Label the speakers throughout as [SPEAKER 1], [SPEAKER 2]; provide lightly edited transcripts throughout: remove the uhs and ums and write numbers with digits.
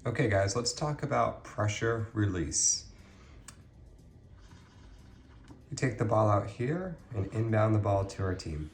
[SPEAKER 1] Okay guys, let's talk about pressure release. We take the ball out here and inbound the ball to our team.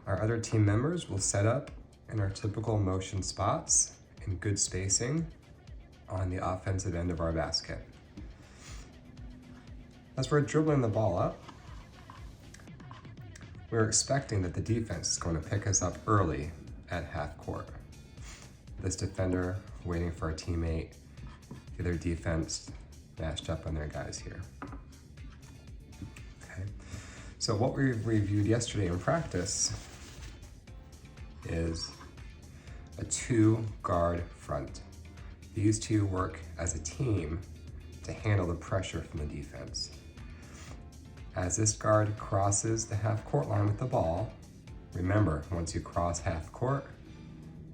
[SPEAKER 1] Our other team members will set up in our typical motion spots in good spacing on the offensive end of our basket. As we're dribbling the ball up, we're expecting that the defense is going to pick us up early at half court. This defender waiting for a teammate, get their defense matched up on their guys here. Okay, so what we reviewed yesterday in practice is a 2-guard front. These two work as a team to handle the pressure from the defense. As this guard crosses the half-court line with the ball, remember, once you cross half court,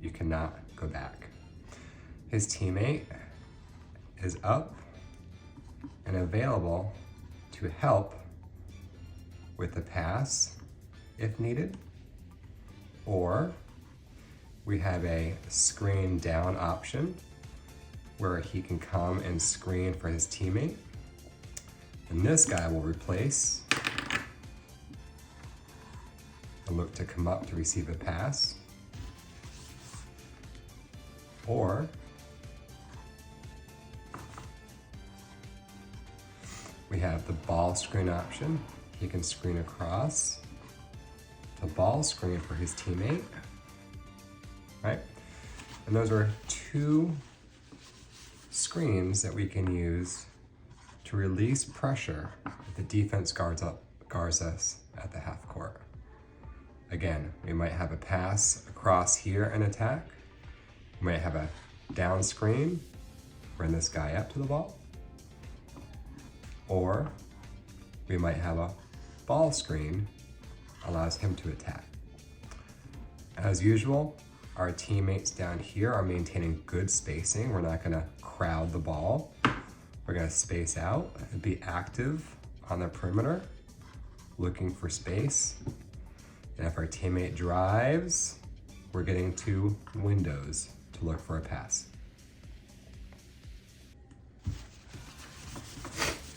[SPEAKER 1] you cannot go back. His teammate is up and available to help with the pass if needed, or we have a screen down option where he can come and screen for his teammate. And this guy will replace and look to come up to receive a pass. Or we have the ball screen option. He can screen across the ball screen for his teammate, right? And those are two screens that we can use to release pressure if the defense guards us at the half court. Again, we might have a pass across here and attack. We might have a down screen, bring this guy up to the ball. Or we might have a ball screen, allows him to attack. As usual, our teammates down here are maintaining good spacing. We're not gonna crowd the ball. We're gonna space out and be active on the perimeter, looking for space. And if our teammate drives, we're getting to windows to look for a pass.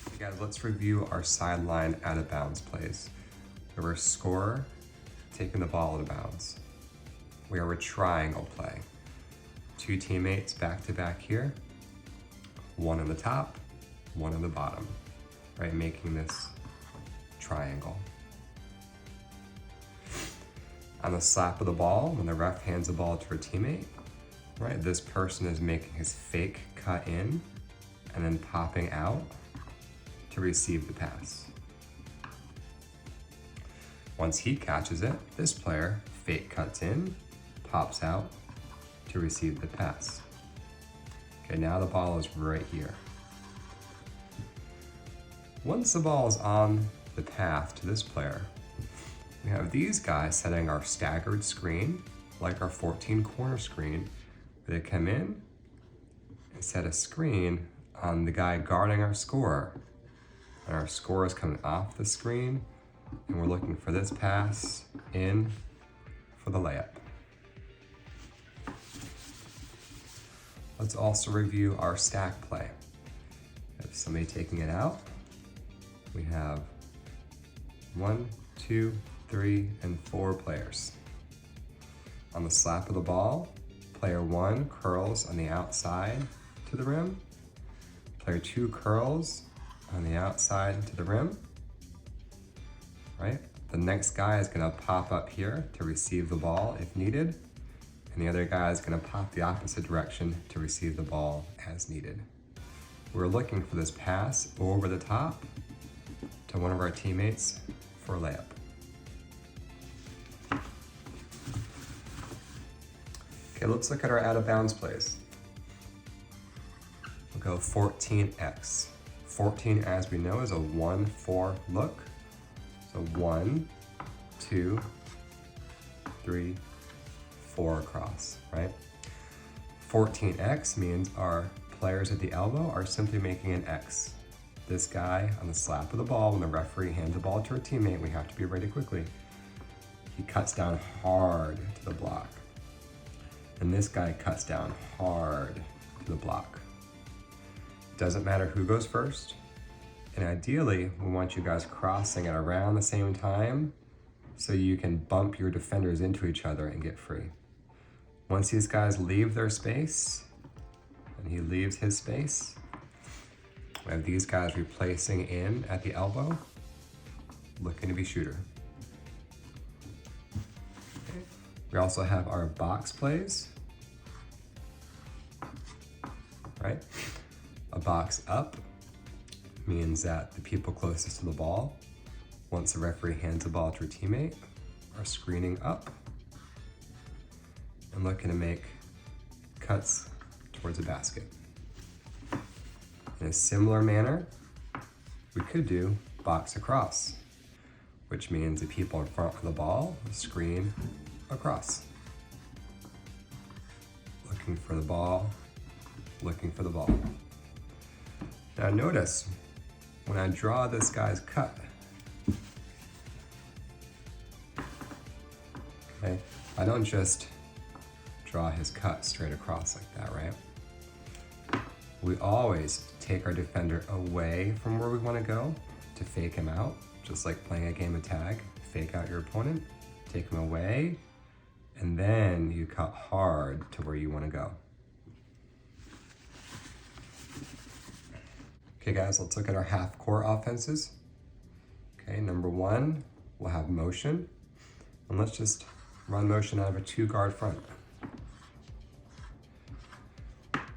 [SPEAKER 1] Okay, guys, let's review our sideline out of bounds plays. We have our scorer taking the ball out of bounds. We have a triangle play. Two teammates back to back here, one on the top, one on the bottom, right? Making this triangle. On the slap of the ball, when the ref hands the ball to a teammate, right? This person is making his fake cut in and then popping out to receive the pass. Once he catches it, this player fake cuts in, pops out to receive the pass. Okay, now the ball is right here. Once the ball is on the path to this player, we have these guys setting our staggered screen, like our 14 corner screen, where they come in and set a screen on the guy guarding our scorer. And our scorer is coming off the screen, and we're looking for this pass in for the layup. Let's also review our stack play. If somebody taking it out, we have 1, 2, 3, and 4 players. On the slap of the ball, player 1 curls on the outside to the rim. Player 2 curls on the outside to the rim, right? The next guy is gonna pop up here to receive the ball if needed, and the other guy is gonna pop the opposite direction to receive the ball as needed. We're looking for this pass over the top to one of our teammates for a layup. Okay, let's look at our out of bounds plays. We'll go 14x. 14, as we know, is a 1-4 look. So 1, 2, 3, 4 across, right? 14x means our players at the elbow are simply making an X. This guy on the slap of the ball, when the referee hands the ball to our teammate, we have to be ready quickly. He cuts down hard to the block. and this guy cuts down hard to the block. Doesn't matter who goes first, and ideally we want you guys crossing at around the same time so you can bump your defenders into each other and get free. Once these guys leave their space, and he leaves his space, we have these guys replacing in at the elbow, looking to be shooter. Okay. We also have our box plays, right? A box up means that the people closest to the ball, once the referee hands the ball to a teammate, are screening up and looking to make cuts towards a basket. In a similar manner, we could do box across, which means the people in front of the ball screen across. Looking for the ball, looking for the ball. Now notice, when I draw this guy's cut, okay, I don't just draw his cut straight across like that, right? We always take our defender away from where we want to go to fake him out, just like playing a game of tag. Fake out your opponent, take him away, and then you cut hard to where you want to go. Okay guys, let's look at our half-court offenses. Okay, number one, we'll have motion. And let's just run motion out of a 2-guard front.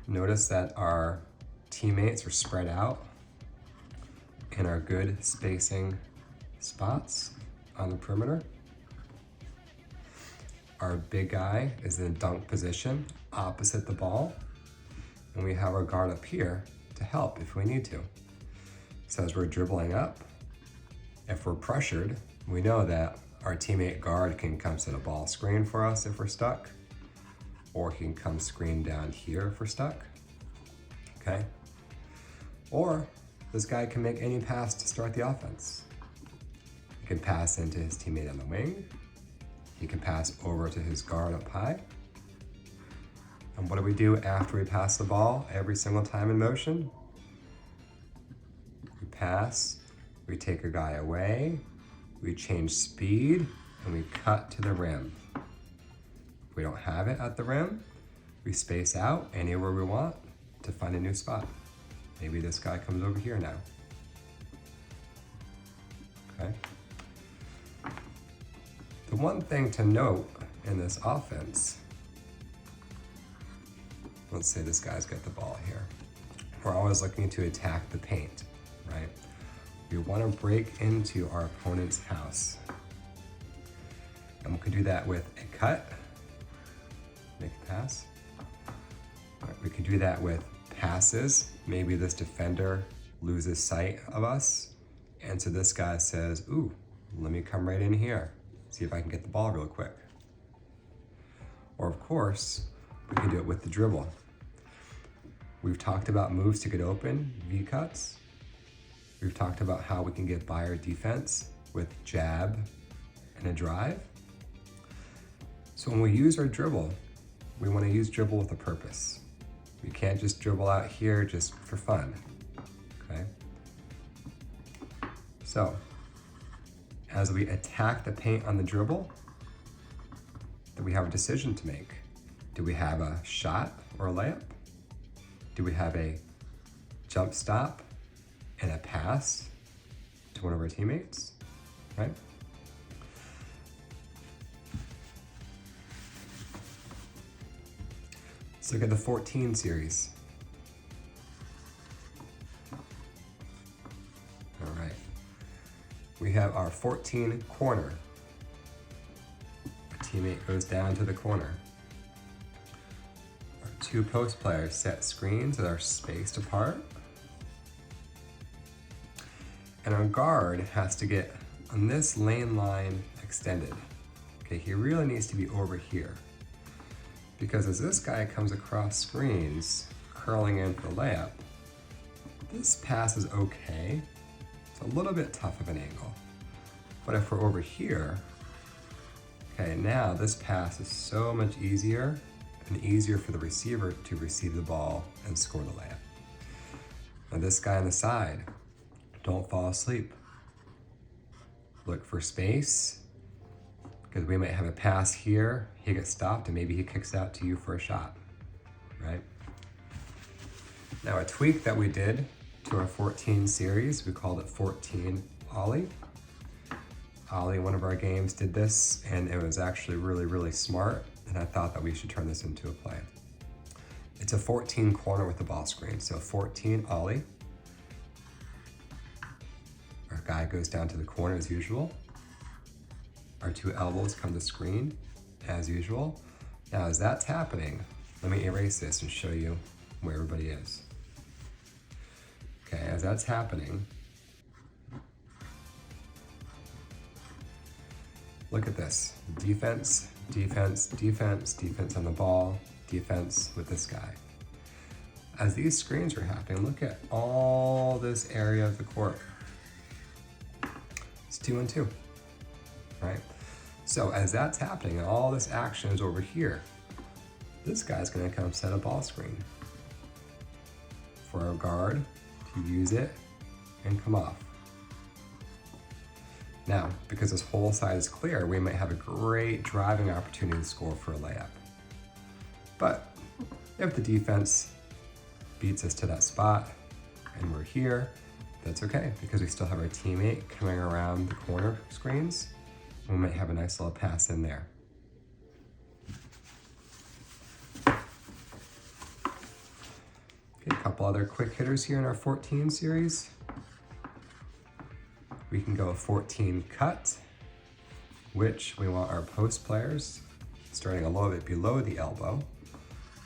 [SPEAKER 1] Notice that our teammates are spread out in our good spacing spots on the perimeter. Our big guy is in a dunk position opposite the ball. And we have our guard up here to help if we need to. So as we're dribbling up, if we're pressured, we know that our teammate guard can come set a ball screen for us if we're stuck, or he can come screen down here if we're stuck, okay? Or this guy can make any pass to start the offense. He can pass into his teammate on the wing. He can pass over to his guard up high. And what do we do after we pass the ball every single time in motion? We pass, we take a guy away, we change speed, and we cut to the rim. If we don't have it at the rim, we space out anywhere we want to find a new spot. Maybe this guy comes over here now. Okay. The one thing to note in this offense, let's say this guy's got the ball here. We're always looking to attack the paint, right? We want to break into our opponent's house. And we can do that with a cut, make a pass. Right, we can do that with passes. Maybe this defender loses sight of us, and so this guy says, ooh, let me come right in here, see if I can get the ball real quick. Or of course, we can do it with the dribble. We've talked about moves to get open, V-cuts. We've talked about how we can get by our defense with jab and a drive. So when we use our dribble, we want to use dribble with a purpose. We can't just dribble out here just for fun, okay? So, as we attack the paint on the dribble, then we have a decision to make. Do we have a shot or a layup? Do we have a jump stop and a pass to one of our teammates, right? Let's look at the 14 series. All right. We have our 14 corner. Our teammate goes down to the corner. Our 2 post players set screens that are spaced apart. And our guard has to get on this lane line extended. Okay, he really needs to be over here. Because as this guy comes across screens, curling in for the layup, this pass is okay. It's a little bit tough of an angle. But if we're over here, okay, now this pass is so much easier and easier for the receiver to receive the ball and score the layup. Now this guy on the side, don't fall asleep. Look for space, because we might have a pass here, he gets stopped, and maybe he kicks out to you for a shot, right? Now a tweak that we did to our 14 series, we called it 14 Ollie. Ollie, one of our games, did this, and it was actually really, really smart, and I thought that we should turn this into a play. It's a 14 corner with the ball screen, so 14 Ollie. Our guy goes down to the corner as usual. Our two elbows come to screen as usual. Now as that's happening, let me erase this and show you where everybody is. Okay, as that's happening, look at this. Defense, defense, defense, defense on the ball, defense with this guy. As these screens are happening, look at all this area of the court. It's 2-on-2, right? So as that's happening and all this action is over here, this guy's gonna come set a ball screen for our guard to use it and come off. Now, because this whole side is clear, we might have a great driving opportunity to score for a layup. But if the defense beats us to that spot and we're here, that's okay, because we still have our teammate coming around the corner screens. We might have a nice little pass in there. Okay, a couple other quick hitters here in our 14 series. We can go 14 cut, which we want our post players starting a little bit below the elbow.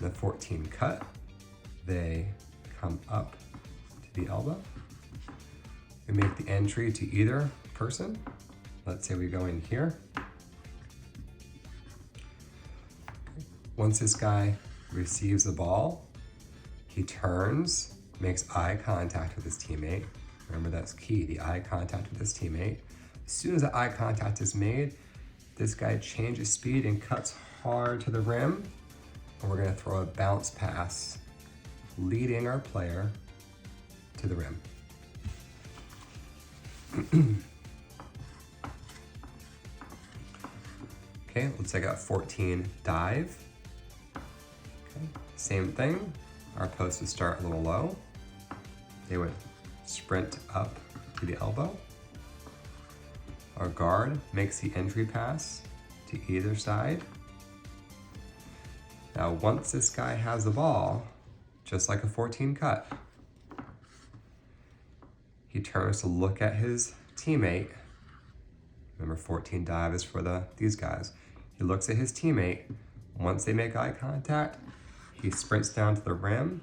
[SPEAKER 1] The 14 cut, they come up to the elbow. We make the entry to either person. Let's say we go in here. Once this guy receives the ball, he turns, makes eye contact with his teammate. Remember, that's key, the eye contact with his teammate. As soon as the eye contact is made, this guy changes speed and cuts hard to the rim, and we're gonna throw a bounce pass, leading our player to the rim. Okay, let's take out 14 dive. Okay, same thing. Our post would start a little low. They would sprint up to the elbow. Our guard makes the entry pass to either side. Now, once this guy has the ball, just like a 14 cut, he turns to look at his teammate. Remember, 14 dive is for these guys. He looks at his teammate. Once they make eye contact, he sprints down to the rim,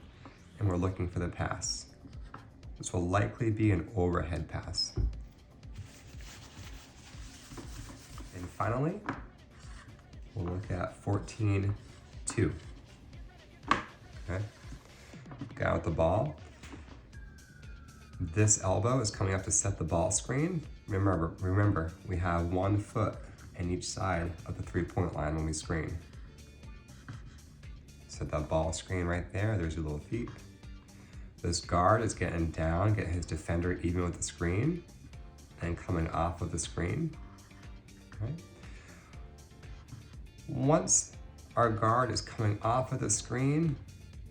[SPEAKER 1] and we're looking for the pass. This will likely be an overhead pass. And finally, we'll look at 14-2. Okay, guy with the ball. This elbow is coming up to set the ball screen. Remember, we have 1 foot in each side of the 3-point line when we screen. Set that ball screen right there, there's your little feet. This guard is getting down, getting his defender even with the screen, and coming off of the screen, right? Once our guard is coming off of the screen,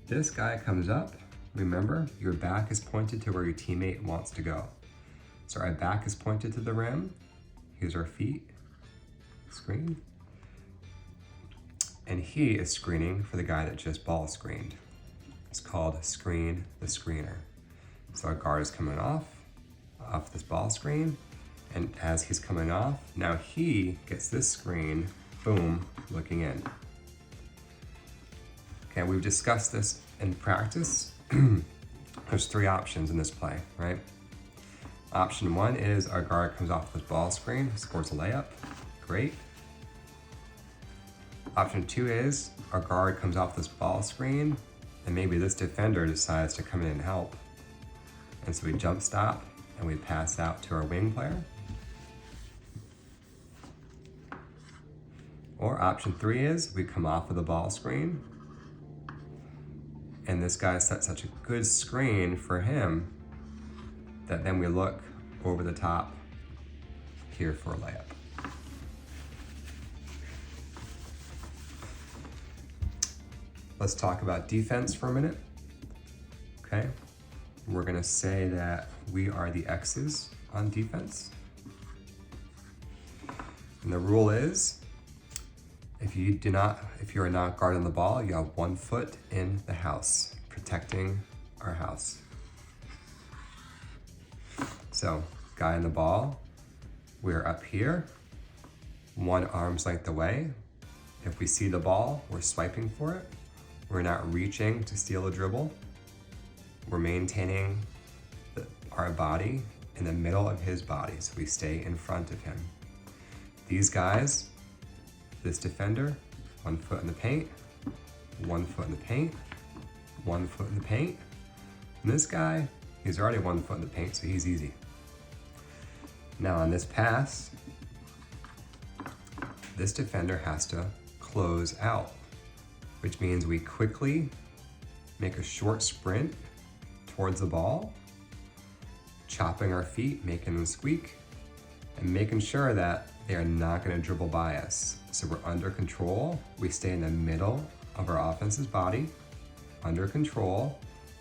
[SPEAKER 1] this guy comes up. Remember, your back is pointed to where your teammate wants to go. So our back is pointed to the rim. Here's our feet, screen. And he is screening for the guy that just ball screened. It's called screen the screener. So our guard is coming off this ball screen. And as he's coming off, now he gets this screen, boom, looking in. Okay, we've discussed this in practice. There's 3 options in this play, right? Option 1 is our guard comes off this ball screen, scores a layup, great. Option 2 is our guard comes off this ball screen, and maybe this defender decides to come in and help. And so we jump stop and we pass out to our wing player. Or option 3 is we come off of the ball screen, And this guy set such a good screen for him that then we look over the top here for a layup. Let's talk about defense for a minute. Okay, we're gonna say that we are the X's on defense. And the rule is, if you are not guarding the ball, you have 1 foot in the house, protecting our house. So, guy in the ball, we're up here, 1 arm's length away. If we see the ball, we're swiping for it. We're not reaching to steal a dribble. We're maintaining our body in the middle of his body, so we stay in front of him. These guys, this defender, 1 foot in the paint, 1 foot in the paint, 1 foot in the paint. And this guy, he's already 1 foot in the paint, so he's easy. Now on this pass, this defender has to close out, which means we quickly make a short sprint towards the ball, chopping our feet, making them squeak, and making sure that they are not going to dribble by us. So we're under control. We stay in the middle of our offense's body, under control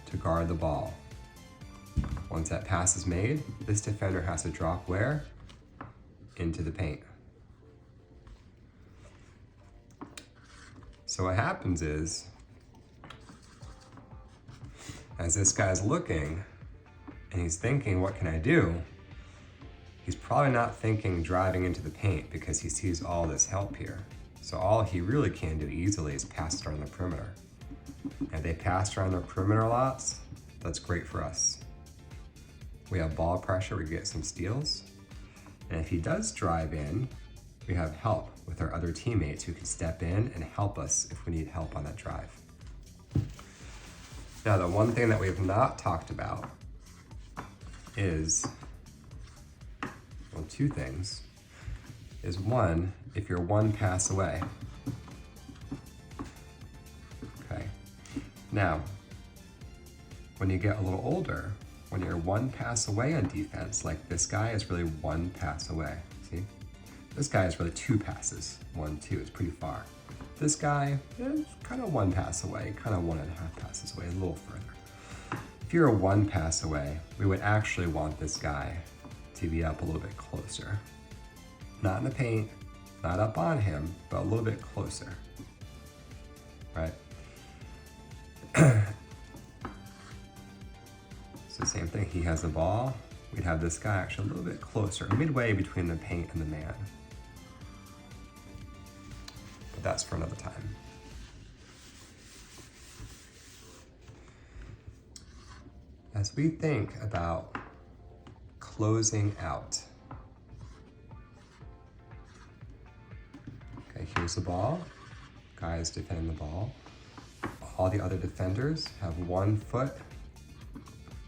[SPEAKER 1] to guard the ball. Once that pass is made, this defender has to drop where? Into the paint. So what happens is, as this guy's looking and he's thinking, what can I do? He's probably not thinking driving into the paint because he sees all this help here. So all he really can do easily is pass it around the perimeter. If they pass around the perimeter lots, that's great for us. We have ball pressure, we get some steals. And if he does drive in, we have help with our other teammates who can step in and help us if we need help on that drive. Now, the one thing that we have not talked about is, well, 2 things, is 1, if you're 1 pass away. Okay. Now, when you get a little older, when you're 1 pass away on defense, like this guy is really 1 pass away, see? This guy is really 2 passes, 1, 2, it's pretty far. This guy is kind of 1 pass away, kind of 1.5 passes away, a little further. If you're 1 pass away, we would actually want this guy to be up a little bit closer. Not in the paint, not up on him, but a little bit closer, right? So same thing, he has the ball. We'd have this guy actually a little bit closer, midway between the paint and the man. But that's for another time. As we think about closing out, okay, here's the ball. Guys defending the ball. All the other defenders have 1 foot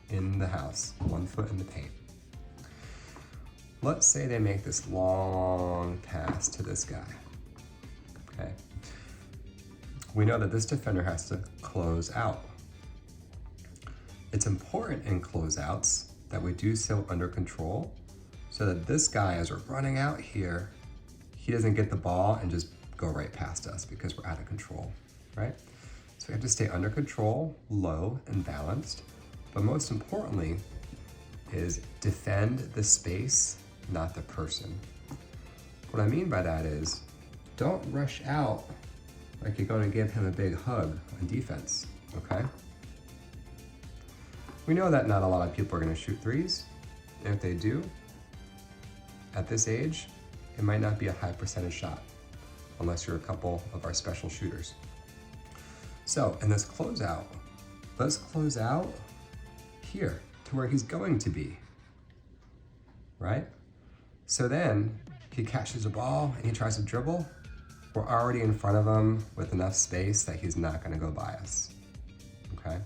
[SPEAKER 1] in the house, 1 foot in the paint. Let's say they make this long pass to this guy, okay? We know that this defender has to close out. It's important in closeouts that we do so under control so that this guy, as we're running out here, he doesn't get the ball and just go right past us because we're out of control, right? So we have to stay under control, low and balanced, but most importantly is defend the space, not the person. What I mean by that is, don't rush out like you're going to give him a big hug on defense, okay? We know that not a lot of people are going to shoot threes, and if they do, at this age, it might not be a high percentage shot, unless you're a couple of our special shooters. So in this closeout, let's close out here to where he's going to be, right? So then he catches a ball and he tries to dribble. We're already in front of him with enough space that he's not going to go by us, okay?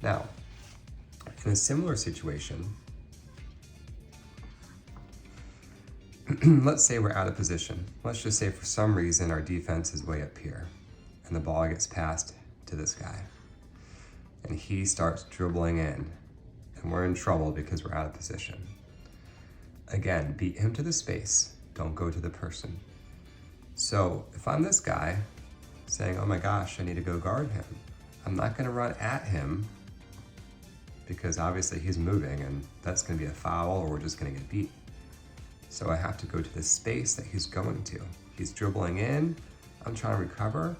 [SPEAKER 1] Now, in a similar situation, let's say we're out of position. Let's just say for some reason our defense is way up here and the ball gets passed to this guy. and he starts dribbling in, and we're in trouble because we're out of position. Again, beat him to the space, don't go to the person. So if I'm this guy saying, oh my gosh, I need to go guard him, I'm not gonna run at him because obviously he's moving and that's gonna be a foul or we're just gonna get beat. So I have to go to the space that he's going to. He's dribbling in, I'm trying to recover,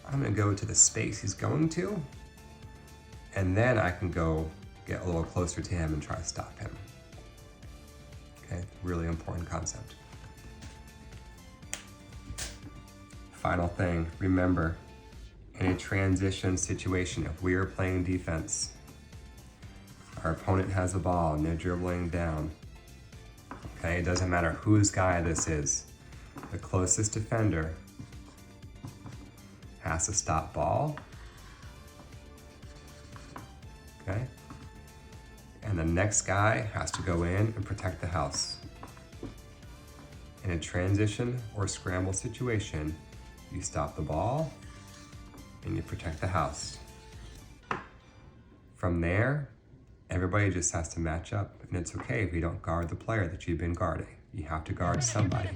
[SPEAKER 1] I'm gonna go to the space he's going to, and then I can go get a little closer to him and try to stop him. Okay, really important concept. Final thing, remember, in a transition situation, if we are playing defense, our opponent has the ball and they're dribbling down, okay, it doesn't matter whose guy this is, the closest defender has to stop ball, okay, and the next guy has to go in and protect the house. In a transition or scramble situation, you stop the ball and you protect the house. From there, everybody just has to match up, and it's okay if you don't guard the player that you've been guarding. You have to guard somebody.